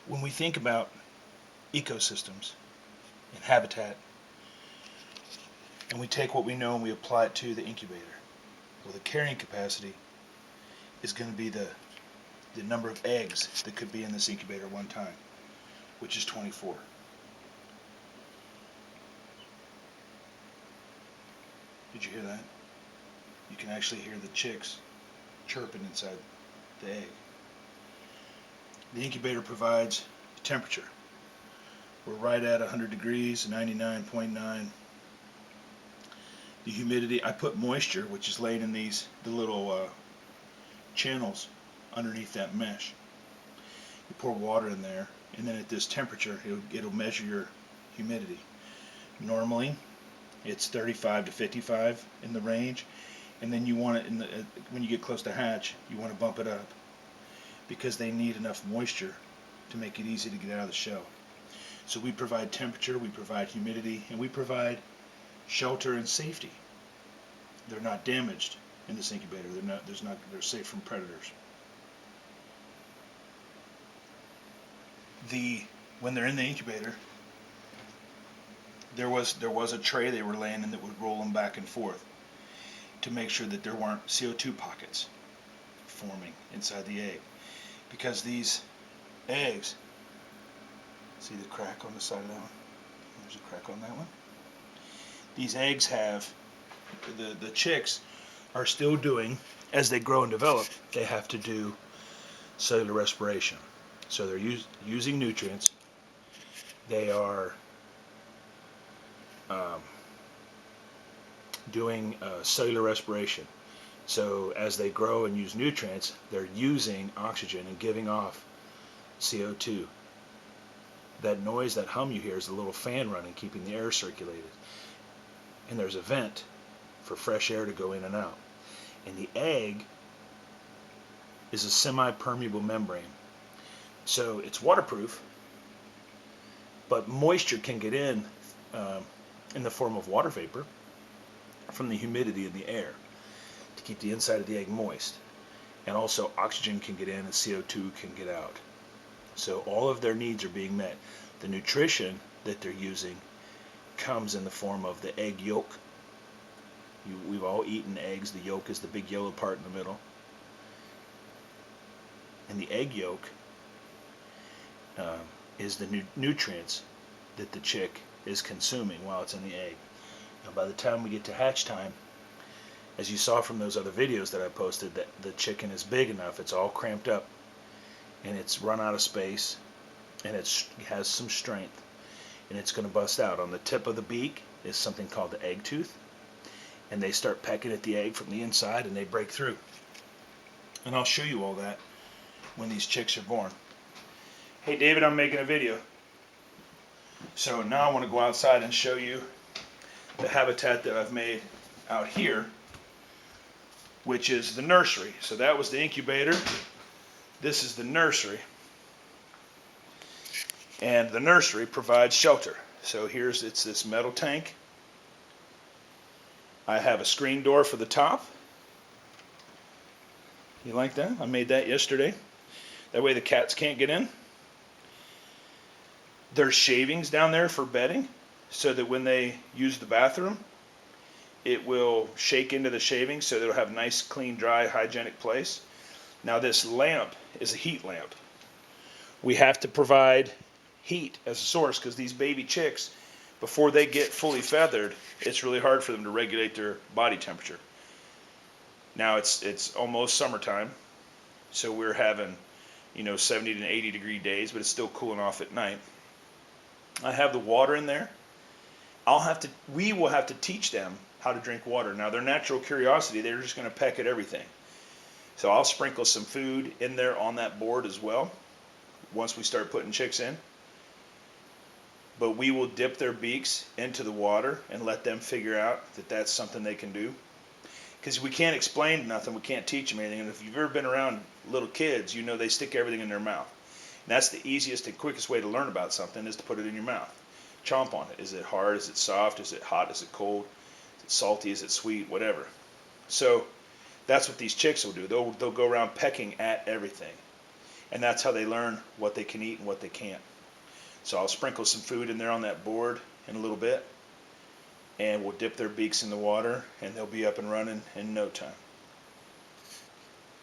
When we think about ecosystems and habitat, and we take what we know and we apply it to the incubator, well, the carrying capacity is going to be the number of eggs that could be in this incubator at one time, which is 24. Did you hear that? You can actually hear the chicks chirping inside the egg. The incubator provides temperature. We're right at 100 degrees, 99.9. The humidity, I put moisture, which is laid in the little channels underneath that mesh. You pour water in there, and then at this temperature, it'll measure your humidity. Normally, it's 35 to 55 in the range, and then you want it when you get close to hatch, you want to bump it up because they need enough moisture to make it easy to get out of the shell. So we provide temperature, we provide humidity, and we provide shelter and safety. They're not damaged in this incubator. They're safe from predators. When they're in the incubator, there was a tray they were laying in that would roll them back and forth to make sure that there weren't CO2 pockets forming inside the egg. Because these eggs, see the crack on the side of that one? There's a crack on that one. These eggs have, the chicks are still doing, as they grow and develop, they have to do cellular respiration. So they're using nutrients. They are doing cellular respiration. So as they grow and use nutrients, they're using oxygen and giving off CO2. That noise, that hum you hear is a little fan running, keeping the air circulated. And there's a vent for fresh air to go in and out. And the egg is a semi-permeable membrane. So it's waterproof, but moisture can get in the form of water vapor from the humidity in the air to keep the inside of the egg moist. And also oxygen can get in and CO2 can get out. So all of their needs are being met. The nutrition that they're using comes in the form of the egg yolk. We've all eaten eggs. The yolk is the big yellow part in the middle. And the egg yolk is the nutrients that the chick is consuming while it's in the egg. Now by the time we get to hatch time, as you saw from those other videos that I posted, that the chicken is big enough, it's all cramped up, and it's run out of space, and it has some strength, and it's going to bust out. On the tip of the beak is something called the egg tooth, and they start pecking at the egg from the inside, and they break through. And I'll show you all that when these chicks are born. Hey David, I'm making a video. So now I want to go outside and show you the habitat that I've made out here, which is the nursery. So that was the incubator. This is the nursery. And the nursery provides shelter. So it's this metal tank. I have a screen door for the top. You like that? I made that yesterday. That way the cats can't get in. There's shavings down there for bedding, so that when they use the bathroom, it will shake into the shavings so that it'll have a nice, clean, dry, hygienic place. Now this lamp is a heat lamp. We have to provide heat as a source because these baby chicks, before they get fully feathered, it's really hard for them to regulate their body temperature. Now it's almost summertime, so we're having 70 to 80 degree days, but it's still cooling off at night. I have the water in there. We will have to teach them how to drink water. Now, their natural curiosity, they're just going to peck at everything. So I'll sprinkle some food in there on that board as well once we start putting chicks in. But we will dip their beaks into the water and let them figure out that that's something they can do. Because we can't explain nothing, we can't teach them anything. And if you've ever been around little kids, they stick everything in their mouth. And that's the easiest and quickest way to learn about something, is to put it in your mouth. Chomp on it. Is it hard? Is it soft? Is it hot? Is it cold? Is it salty? Is it sweet? Whatever. So that's what these chicks will do. They'll go around pecking at everything. And that's how they learn what they can eat and what they can't. So I'll sprinkle some food in there on that board in a little bit, and we'll dip their beaks in the water, and they'll be up and running in no time.